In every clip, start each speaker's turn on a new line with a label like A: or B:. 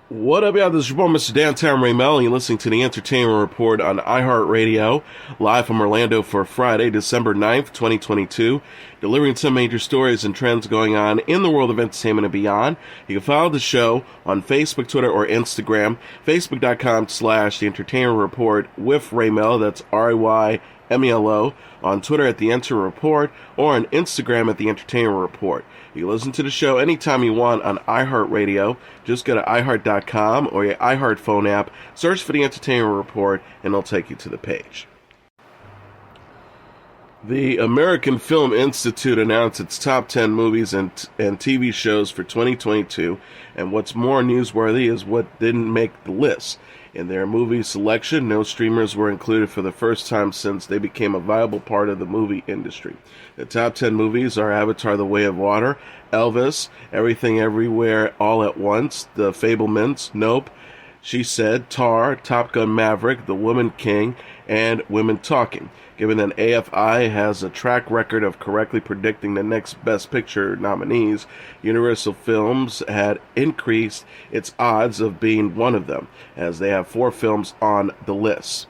A: What up, y'all? This is your boy, Mr. Downtown Ray Melo, and you're listening to the Entertainment Report on iHeartRadio, live from Orlando for Friday, December 9th, 2022, delivering some major stories and trends going on in the world of entertainment and beyond. You can follow the show on Facebook, Twitter, or Instagram, facebook.com/The Entertainment Report with Ray Melo, that's RayMelo, on Twitter at The Enter Report, or on Instagram at The Entertainment Report. You can listen to the show anytime you want on iHeartRadio. Just go to iHeart.com or your iHeart phone app, search for The Entertainment Report, and it'll take you to the page. The American Film Institute announced its top 10 movies and TV shows for 2022, and what's more newsworthy is what didn't make the list. In their movie selection, no streamers were included for the first time since they became a viable part of the movie industry. The top 10 movies are Avatar: The Way of Water, Elvis, Everything Everywhere All at Once, The Fabelmans, Nope, She Said, Tar, Top Gun Maverick, The Woman King, and Women Talking. Given that AFI has a track record of correctly predicting the next Best Picture nominees, Universal Films had increased its odds of being one of them, as they have 4 films on the list.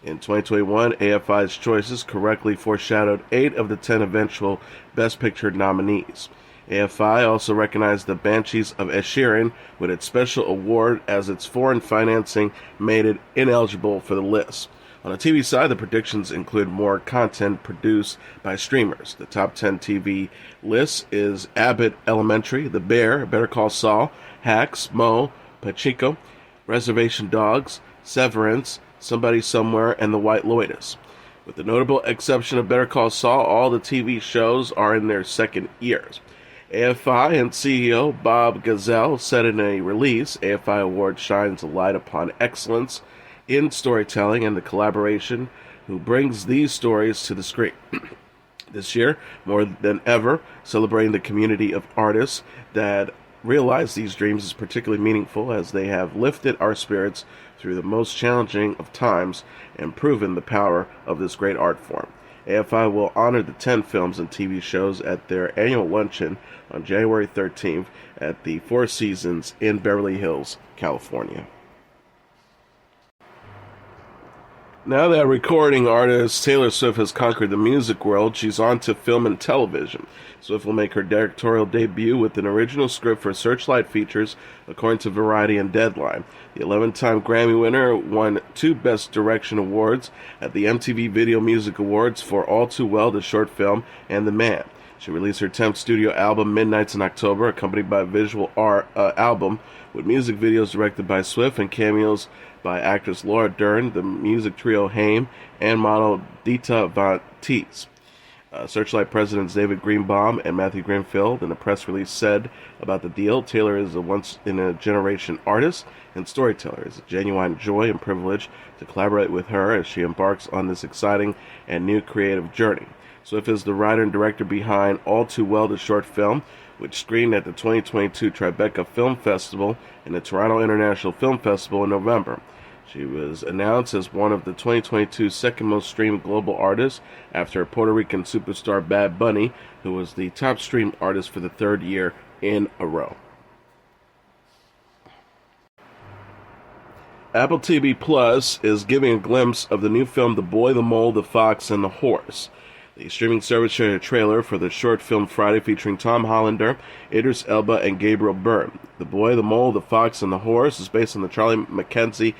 A: In 2021, AFI's choices correctly foreshadowed 8 of the 10 eventual Best Picture nominees. AFI also recognized the Banshees of Inisherin with its special award, as its foreign financing made it ineligible for the list. On the TV side, the predictions include more content produced by streamers. The top 10 TV list is Abbott Elementary, The Bear, Better Call Saul, Hacks, Mo, Pacheco, Reservation Dogs, Severance, Somebody Somewhere, and The White Lotus. With the notable exception of Better Call Saul, all the TV shows are in their second years. AFI and CEO Bob Gazelle said in a release, AFI Award shines a light upon excellence in storytelling and the collaboration who brings these stories to the screen. This year, more than ever, celebrating the community of artists that realize these dreams is particularly meaningful, as they have lifted our spirits through the most challenging of times and proven the power of this great art form. AFI will honor the 10 films and TV shows at their annual luncheon on January 13th at the Four Seasons in Beverly Hills, California. Now that recording artist Taylor Swift has conquered the music world, she's on to film and television. Swift will make her directorial debut with an original script for Searchlight Features, according to Variety and Deadline. The 11-time Grammy winner won 2 Best Direction awards at the MTV Video Music Awards for All Too Well, the short film, and The Man. She released her 10th studio album, Midnights, in October, accompanied by a visual art album with music videos directed by Swift and cameos by actress Laura Dern, the music trio Haim, and model Dita Von Teese. Searchlight presidents David Greenbaum and Matthew Greenfield in a press release said about the deal, Taylor is a once-in-a-generation artist and storyteller. It's a genuine joy and privilege to collaborate with her as she embarks on this exciting and new creative journey. Swift is the writer and director behind All Too Well, the short film, which screened at the 2022 Tribeca Film Festival and the Toronto International Film Festival in November. She was announced as one of the 2022 second most streamed global artists after Puerto Rican superstar Bad Bunny, who was the top streamed artist for the 3rd year in a row. Apple TV Plus is giving a glimpse of the new film The Boy, the Mole, the Fox, and the Horse. The streaming service shared a trailer for the short film Friday featuring Tom Hollander, Idris Elba, and Gabriel Byrne. The Boy, the Mole, the Fox, and the Horse is based on the Charlie Mackenzie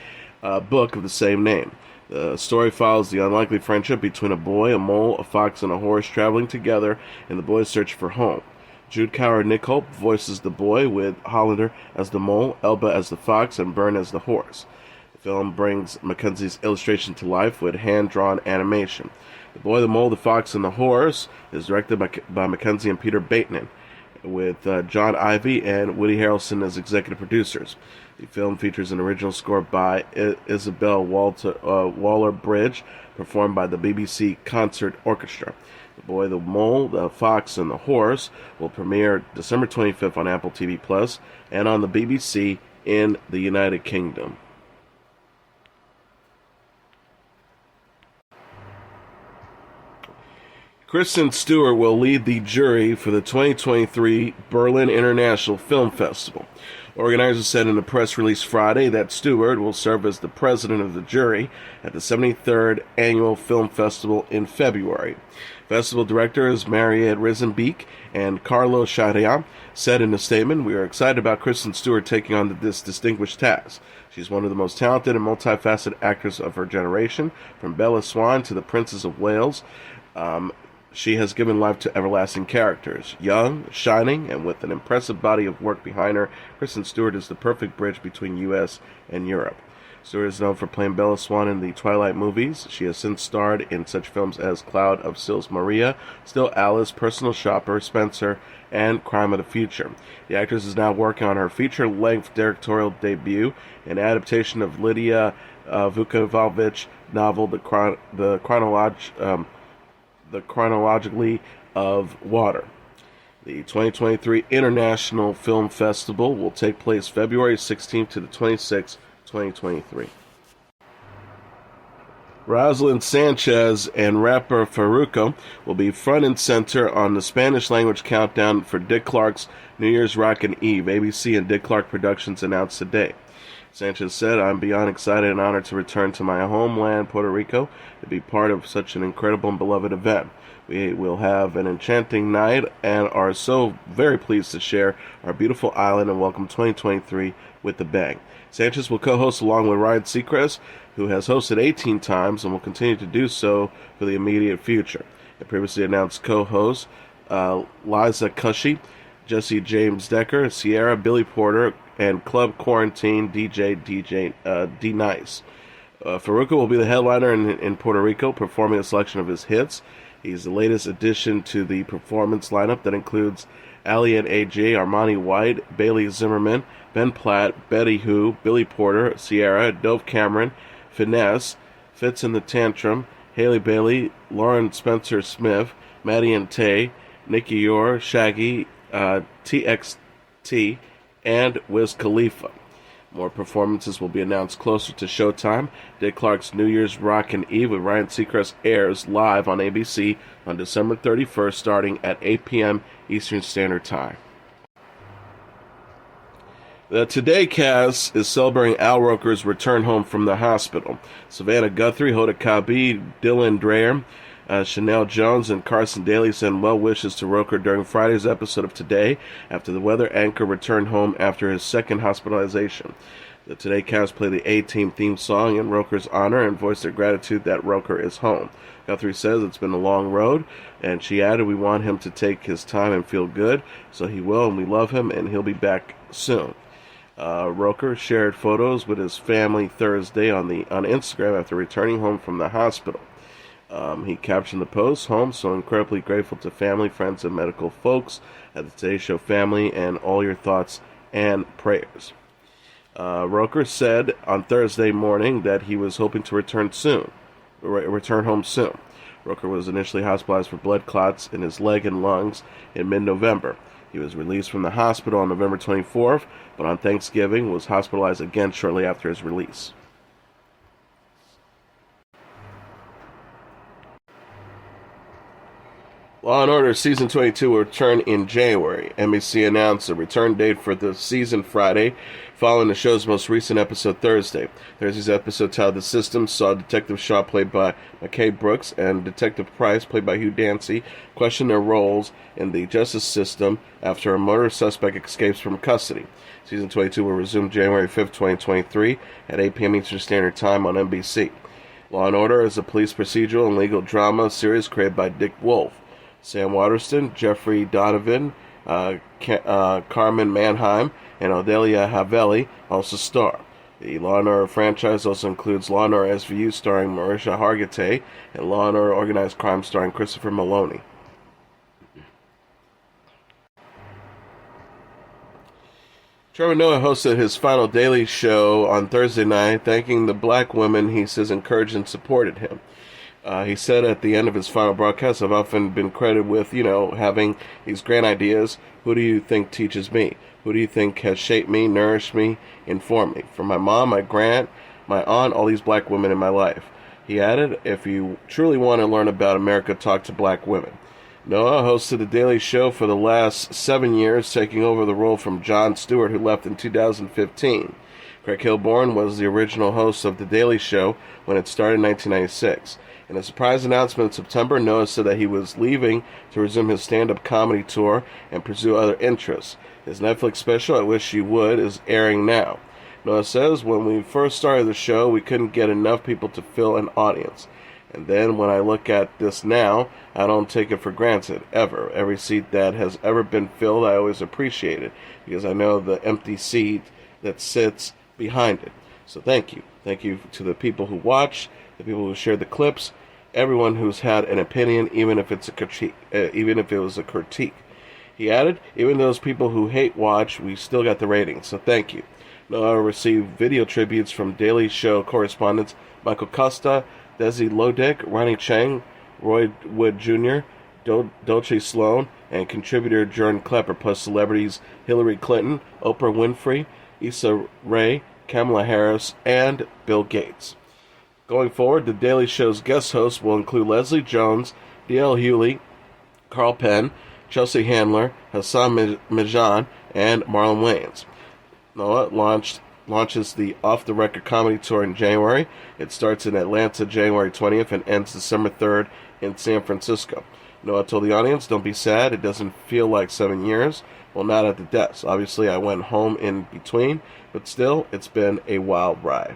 A: book of the same name. The story follows the unlikely friendship between a boy, a mole, a fox, and a horse traveling together in the boy's search for home. Jude Coward-Nicoll voices the boy, with Hollander as the mole, Elba as the fox, and Byrne as the horse. The film brings Mackenzie's illustration to life with hand-drawn animation. The Boy, the Mole, the Fox, and the Horse is directed by Mackenzie and Peter Bateman, with John Ivey and Woody Harrelson as executive producers. The film features an original score by Isabel Waller-Bridge, performed by the BBC Concert Orchestra. The Boy, the Mole, the Fox, and the Horse will premiere December 25th on Apple TV Plus and on the BBC in the United Kingdom. Kristen Stewart will lead the jury for the 2023 Berlin International Film Festival. Organizers said in a press release Friday that Stewart will serve as the president of the jury at the 73rd Annual Film Festival in February. Festival directors Mariette Risenbeek and Carlo Sciarra said in a statement, "We are excited about Kristen Stewart taking on this distinguished task. She's one of the most talented and multifaceted actors of her generation, from Bella Swan to the Princess of Wales. She has given life to everlasting characters. Young, shining, and with an impressive body of work behind her, Kristen Stewart is the perfect bridge between U.S. and Europe." Stewart is known for playing Bella Swan in the Twilight movies. She has since starred in such films as Cloud of Sils Maria, Still Alice, Personal Shopper, Spencer, and Crime of the Future. The actress is now working on her feature-length directorial debut, an adaptation of Lydia Vukovic novel, The Chronologically of Water. The 2023 International Film Festival will take place February 16th to the 26th, 2023. Rosalind Sanchez and rapper Farruko will be front and center on the Spanish-language countdown for Dick Clark's New Year's Rockin' Eve, ABC and Dick Clark Productions announced today. Sanchez said, "I'm beyond excited and honored to return to my homeland, Puerto Rico, to be part of such an incredible and beloved event. We will have an enchanting night and are so very pleased to share our beautiful island and welcome 2023 with the bang." Sanchez will co-host along with Ryan Seacrest, who has hosted 18 times and will continue to do so for the immediate future. The previously announced co-hosts Liza Cushy, Jesse James Decker, Sierra, Billy Porter, and Club Quarantine DJ D Nice. Farruko will be the headliner in Puerto Rico, performing a selection of his hits. He's the latest addition to the performance lineup that includes Ali and AJ, Armani White, Bailey Zimmerman, Ben Platt, Betty Who, Billy Porter, Sierra, Dove Cameron, Finesse, Fitz and the Tantrum, Haley Bailey, Lauren Spencer Smith, Maddie and Tay, Nikki Yor, Shaggy, TXT, and Wiz Khalifa. More performances will be announced closer to showtime. Dick Clark's New Year's Rockin' Eve with Ryan Seacrest airs live on ABC on December 31st, starting at 8 p.m. Eastern Standard Time. The Today cast is celebrating Al Roker's return home from the hospital. Savannah Guthrie, Hoda Kotb, Dylan Dreyer, Chanel Jones, and Carson Daly send well wishes to Roker during Friday's episode of Today after the weather anchor returned home after his second hospitalization. The Today cast played the A-Team theme song in Roker's honor and voiced their gratitude that Roker is home. Guthrie says it's been a long road, and she added, "We want him to take his time and feel good, so he will, and we love him, and he'll be back soon." Roker shared photos with his family Thursday on Instagram after returning home from the hospital. He captioned the post, "Home, so incredibly grateful to family, friends, and medical folks at the Today Show family, and all your thoughts and prayers." Roker said on Thursday morning that he was hoping to return home soon. Roker was initially hospitalized for blood clots in his leg and lungs in mid-November. He was released from the hospital on November 24th, but on Thanksgiving was hospitalized again shortly after his release. Law & Order Season 22 will return in January. NBC announced a return date for the season Friday, following the show's most recent episode Thursday. Thursday's episode titled The System saw Detective Shaw, played by McKay Brooks, and Detective Price, played by Hugh Dancy, question their roles in the justice system after a murder suspect escapes from custody. Season 22 will resume January 5th, 2023 at 8 p.m. Eastern Standard Time on NBC. Law & Order is a police procedural and legal drama series created by Dick Wolf. Sam Waterston, Jeffrey Donovan, Carmen Manheim, and Odelia Havelli also star. The Law & Order franchise also includes Law & Order SVU starring Marisha Hargitay and Law & Order Organized Crime starring Christopher Maloney. Trevor Noah hosted his final daily show on Thursday night, thanking the black women he says encouraged and supported him. He said at the end of his final broadcast, "I've often been credited with, having these grand ideas. Who do you think teaches me? Who do you think has shaped me, nourished me, informed me? From my mom, my aunt, all these black women in my life. He added, if you truly want to learn about America, talk to black women. Noah hosted The Daily Show for the last 7 years, taking over the role from Jon Stewart, who left in 2015. Craig Kilborn was the original host of The Daily Show when it started in 1996. In a surprise announcement in September, Noah said that he was leaving to resume his stand-up comedy tour and pursue other interests. His Netflix special, I Wish You Would, is airing now. Noah says, when we first started the show, we couldn't get enough people to fill an audience. And then when I look at this now, I don't take it for granted, ever. Every seat that has ever been filled, I always appreciate it, because I know the empty seat that sits behind it. So thank you. Thank you to the people who watch, the people who shared the clips, everyone who's had an opinion, even if it's a critique, even if it was a critique. He added, even those people who hate watch, we still got the ratings, so thank you. Noah received video tributes from Daily Show correspondents Michael Costa, Desi Lodek, Ronnie Chang, Roy Wood Jr., Dolce Sloan, and contributor Jordan Klepper, plus celebrities Hillary Clinton, Oprah Winfrey, Issa Rae, Kamala Harris, and Bill Gates. Going forward, The Daily Show's guest hosts will include Leslie Jones, D.L. Hewley, Carl Penn, Chelsea Handler, Hassan Mijan, and Marlon Wayans. Noah launches the Off the Record comedy tour in January. It starts in Atlanta January 20th and ends December 3rd in San Francisco. Noah told the audience, don't be sad, it doesn't feel like 7 years. Well, not at the deaths. Obviously, I went home in between, but still, it's been a wild ride.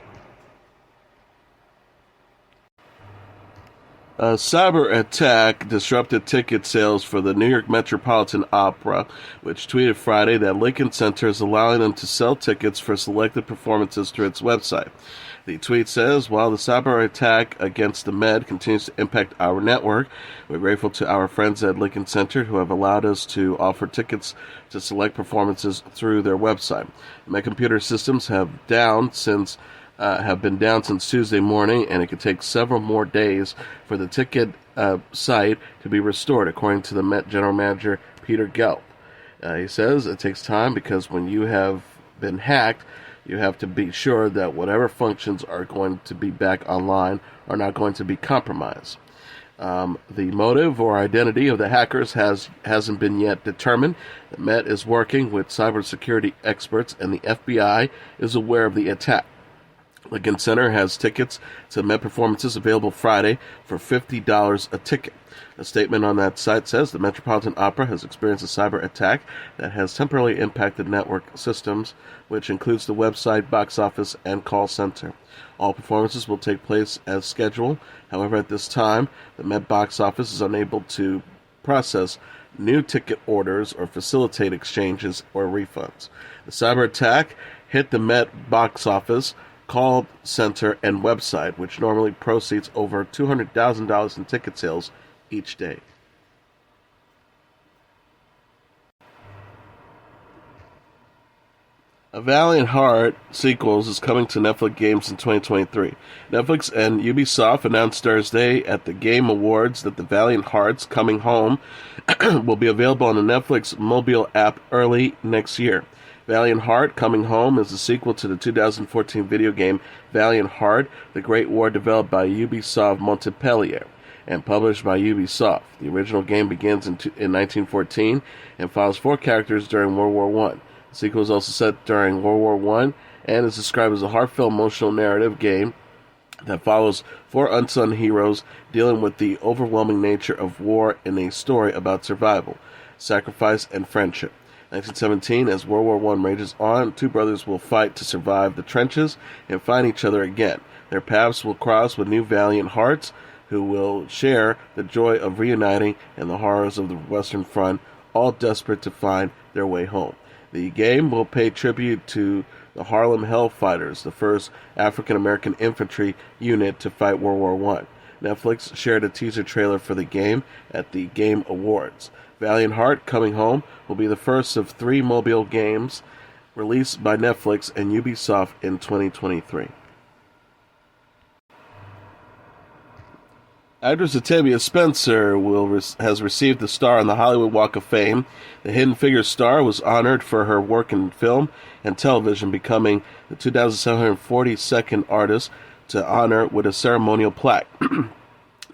A: A cyber attack disrupted ticket sales for the New York Metropolitan Opera, which tweeted Friday that Lincoln Center is allowing them to sell tickets for selected performances through its website. The tweet says, while the cyber attack against the Med continues to impact our network, we're grateful to our friends at Lincoln Center who have allowed us to offer tickets to select performances through their website. My computer systems have been down since Tuesday morning, and it could take several more days for the ticket site to be restored, according to the Met General Manager Peter Gelb. He says it takes time because when you have been hacked, you have to be sure that whatever functions are going to be back online are not going to be compromised. The motive or identity of the hackers hasn't been yet determined. The Met is working with cybersecurity experts, and the FBI is aware of the attack. Lincoln Center has tickets to Met performances available Friday for $50 a ticket. A statement on that site says the Metropolitan Opera has experienced a cyber attack that has temporarily impacted network systems, which includes the website, box office, and call center. All performances will take place as scheduled. However, at this time, the Met box office is unable to process new ticket orders or facilitate exchanges or refunds. The cyber attack hit the Met box office, call center, and website, which normally proceeds over $200,000 in ticket sales each day. A Valiant Heart sequels is coming to Netflix games in 2023. Netflix and Ubisoft announced Thursday at the Game Awards that The Valiant Hearts Coming Home will be available on the Netflix mobile app early next year. Valiant Heart Coming Home is a sequel to the 2014 video game Valiant Heart: The Great War, developed by Ubisoft Montpellier and published by Ubisoft. The original game begins in 1914 and follows 4 characters during World War I. The sequel is also set during World War I and is described as a heartfelt, emotional narrative game that follows 4 unsung heroes dealing with the overwhelming nature of war in a story about survival, sacrifice, and friendship. 1917, as World War I rages on, 2 brothers will fight to survive the trenches and find each other again. Their paths will cross with new valiant hearts who will share the joy of reuniting and the horrors of the Western Front, all desperate to find their way home. The game will pay tribute to the Harlem Hellfighters, the first African-American infantry unit to fight World War I. Netflix shared a teaser trailer for the game at the Game Awards. Valiant Heart Coming Home will be the first of 3 mobile games released by Netflix and Ubisoft in 2023. Actress Octavia Spencer has received a star on the Hollywood Walk of Fame. The Hidden Figures star was honored for her work in film and television, becoming the 2,742nd artist to honor with a ceremonial plaque.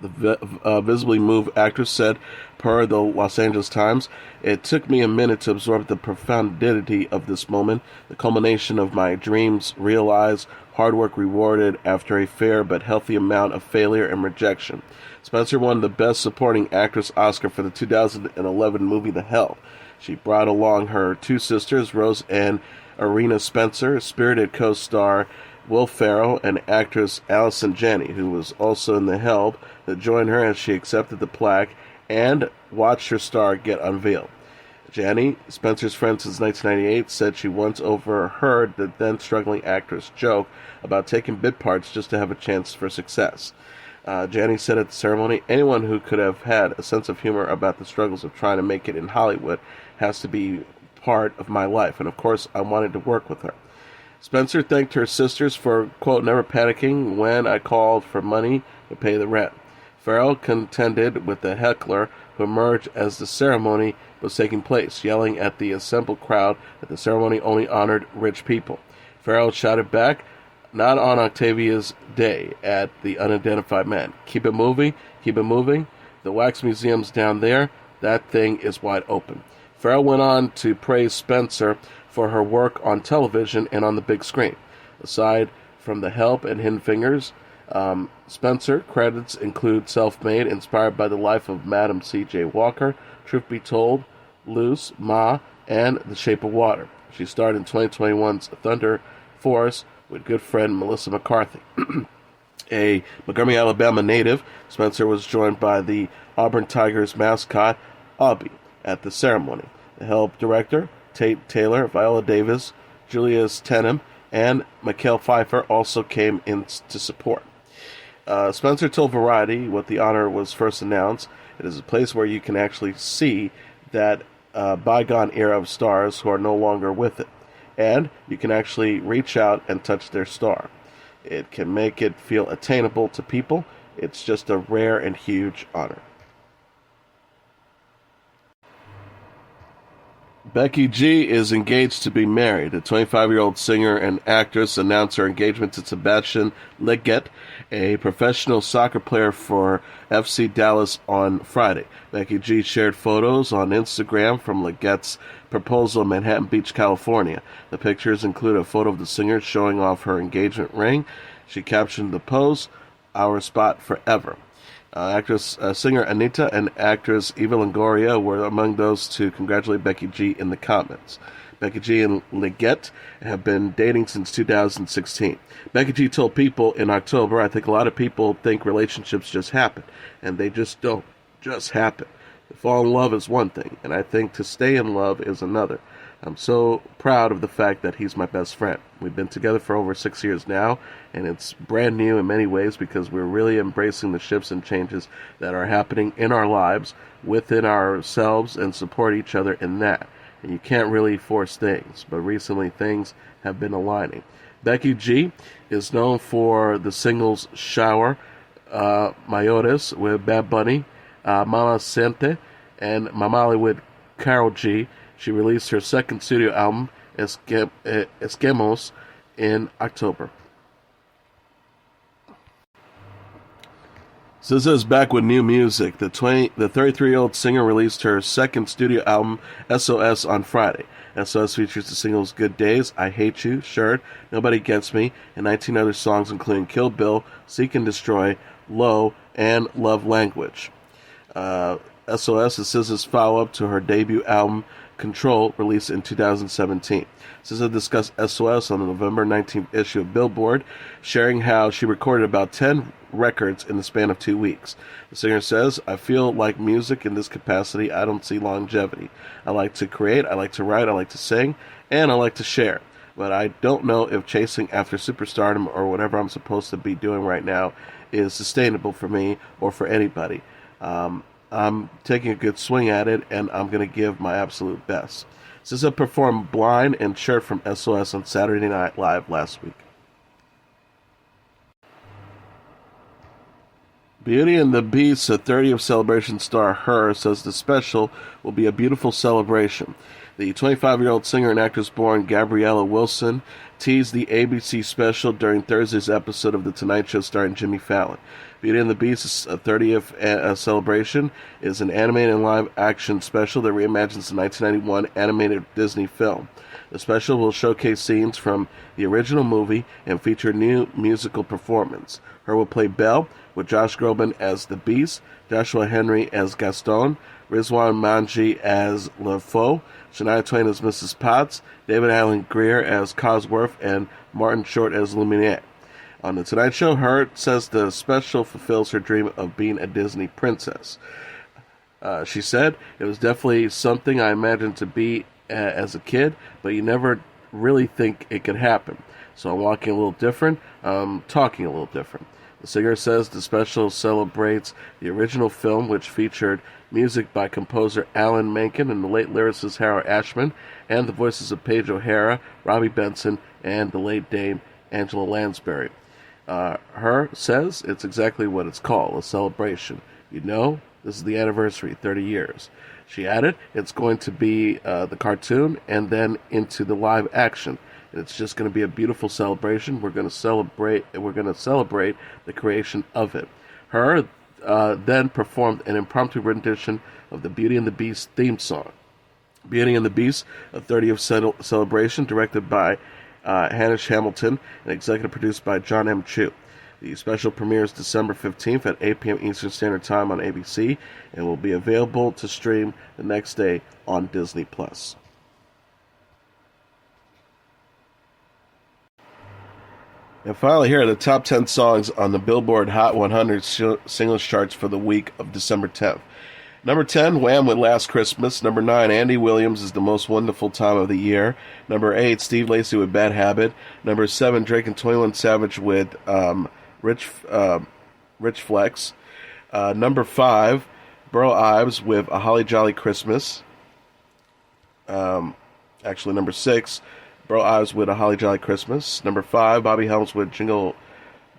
A: The visibly moved actress said, per the Los Angeles Times, "It took me a minute to absorb the profundity of this moment, the culmination of my dreams realized, hard work rewarded after a fair but healthy amount of failure and rejection." Spencer won the Best Supporting Actress Oscar for the 2011 movie The Help. She brought along her two sisters, Rose and Irina Spencer, spirited co-star Will Ferrell, and actress Allison Janney, who was also in The Help, that joined her as she accepted the plaque and watched her star get unveiled. Janney, Spencer's friend since 1998, said she once overheard the then-struggling actress joke about taking bit parts just to have a chance for success. Janney said at the ceremony, "Anyone who could have had a sense of humor about the struggles of trying to make it in Hollywood has to be part of my life, and of course I wanted to work with her." Spencer thanked her sisters for, quote, "never panicking when I called for money to pay the rent." Ferrell contended with the heckler who emerged as the ceremony was taking place, yelling at the assembled crowd that the ceremony only honored rich people. Ferrell shouted back, "Not on Octavia's day," at the unidentified man. "Keep it moving, keep it moving. The wax museum's down there. That thing is wide open." Ferrell went on to praise Spencer for her work on television and on the big screen. Aside from The Help and Hidden Fingers, Spencer credits include Self-Made, inspired by the life of Madam C.J. Walker, Truth Be Told, Loose, Ma, and The Shape of Water. She starred in 2021's Thunder Force with good friend Melissa McCarthy. A Montgomery, Alabama native, Spencer was joined by the Auburn Tigers mascot, Aubie, at the ceremony. The Help director, Tate Taylor, Viola Davis, Julius Tenham, and Mikael Pfeiffer also came in to support. Spencer told Variety what the honor was first announced. It is a place where you can actually see that bygone era of stars who are no longer with it. And you can actually reach out and touch their star. It can make it feel attainable to people. It's just a rare and huge honor. Becky G is engaged to be married. The 25-year-old singer and actress announced her engagement to Sebastian Leggett, a professional soccer player for FC Dallas, on Friday. Becky G shared photos on Instagram from Leggett's proposal in Manhattan Beach, California. The pictures include a photo of the singer showing off her engagement ring. She captioned the post, "Our spot forever." Singer Anita and actress Eva Longoria were among those to congratulate Becky G in the comments. Becky G and Leggett have been dating since 2016. Becky G told People in October, "I think a lot of people think relationships just happen, and they just don't just happen. To fall in love is one thing, and I think to stay in love is another. I'm so proud of the fact that he's my best friend. We've been together for over 6 years now, and it's brand new in many ways because we're really embracing the shifts and changes that are happening in our lives, within ourselves, and support each other in that. And you can't really force things, but recently things have been aligning." Becky G is known for the singles Shower, Mayores with Bad Bunny, Mama Sente, and Mamali with Karol G. She released her second studio album, Esquemos, in October. SZA is back with new music. The 33-year-old singer released her second studio album, SOS, on Friday. SOS features the singles Good Days, I Hate You, Shirt, Nobody Gets Me, and 19 other songs including Kill Bill, Seek and Destroy, Low, and Love Language. SOS is SZA's follow-up to her debut album, Control, released in 2017. SZA discussed SOS on the November 19th issue of Billboard, sharing how she recorded about 10 records in the span of 2 weeks. The singer says, "I feel like music in this capacity, I don't see longevity. I like to create, I like to write, I like to sing, and I like to share. But I don't know if chasing after superstardom or whatever I'm supposed to be doing right now is sustainable for me or for anybody. I'm taking a good swing at it, and I'm going to give my absolute best." SZA performed Blind and Shirt from SOS on Saturday Night Live last week. Beauty and the Beast's 30th celebration star Her says the special will be a beautiful celebration. The 25-year-old singer and actress born Gabriella Wilson teased the ABC special during Thursday's episode of The Tonight Show starring Jimmy Fallon. Beauty and the Beast's 30th celebration is an animated and live-action special that reimagines the 1991 animated Disney film. The special will showcase scenes from the original movie and feature a new musical performance. Her will play Belle, with Josh Groban as the Beast, Joshua Henry as Gaston, Rizwan Manji as LeFou, Shania Twain as Mrs. Potts, David Alan Grier as Cosworth, and Martin Short as Lumiere. On The Tonight Show, Hurt says the special fulfills her dream of being a Disney princess. She said, "It was definitely something I imagined to be as a kid, but you never really think it could happen. So I'm walking a little different, talking a little different." The singer says the special celebrates the original film, which featured music by composer Alan Menken and the late lyricist Harold Ashman, and the voices of Paige O'Hara, Robbie Benson, and the late Dame Angela Lansbury. Her says it's exactly what it's called, a celebration. You know, this is the anniversary, 30 years. She added, it's going to be the cartoon and then into the live action. It's just going to be a beautiful celebration. We're going to celebrate the creation of it. Her then performed an impromptu rendition of the Beauty and the Beast theme song. Beauty and the Beast, a 30th celebration, directed by Hanish Hamilton and executive produced by John M. Chu. The special premieres December 15th at 8 p.m. Eastern Standard Time on ABC and will be available to stream the next day on Disney+. And finally, here are the top 10 songs on the Billboard Hot 100 singles charts for the week of December 10th. Number 10, Wham! With Last Christmas. Number 9, Andy Williams is The Most Wonderful Time of the Year. Number 8, Steve Lacy with Bad Habit. Number 7, Drake and 21 Savage with Rich Flex. Number 5, Burl Ives with A Holly Jolly Christmas. Number 6, Burl Ives with A Holly Jolly Christmas. Number 5, Bobby Helms with Jingle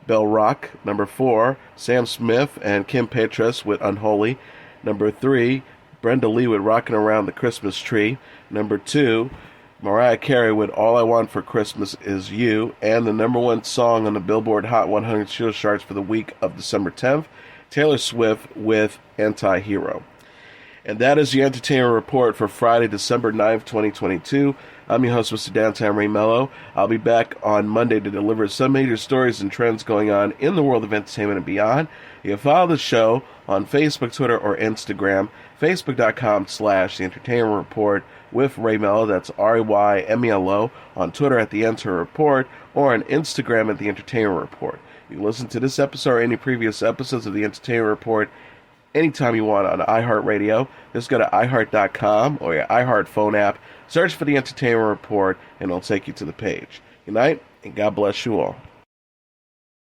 A: Bell Rock. Number 4, Sam Smith and Kim Petras with Unholy. Number 3, Brenda Lee with Rockin' Around the Christmas Tree. Number 2, Mariah Carey with All I Want for Christmas Is You. And the number 1 song on the Billboard Hot 100 singles charts for the week of December 10th, Taylor Swift with Anti-Hero. And that is your Entertainment Report for Friday, December 9th, 2022. I'm your host, Mr. Downtown Ray Melo. I'll be back on Monday to deliver some major stories and trends going on in the world of entertainment and beyond. You can follow the show on Facebook, Twitter, or Instagram. Facebook.com/The Entertainment Report with Ray Melo. That's RAYMELO. On Twitter at The Enter Report, or on Instagram at The Entertainment Report. You can listen to this episode or any previous episodes of The Entertainment Report anytime you want on iHeartRadio. Just go to iHeart.com or your iHeart phone app. Search for The Entertainment Report, and it'll take you to the page. Good night, and God bless you all.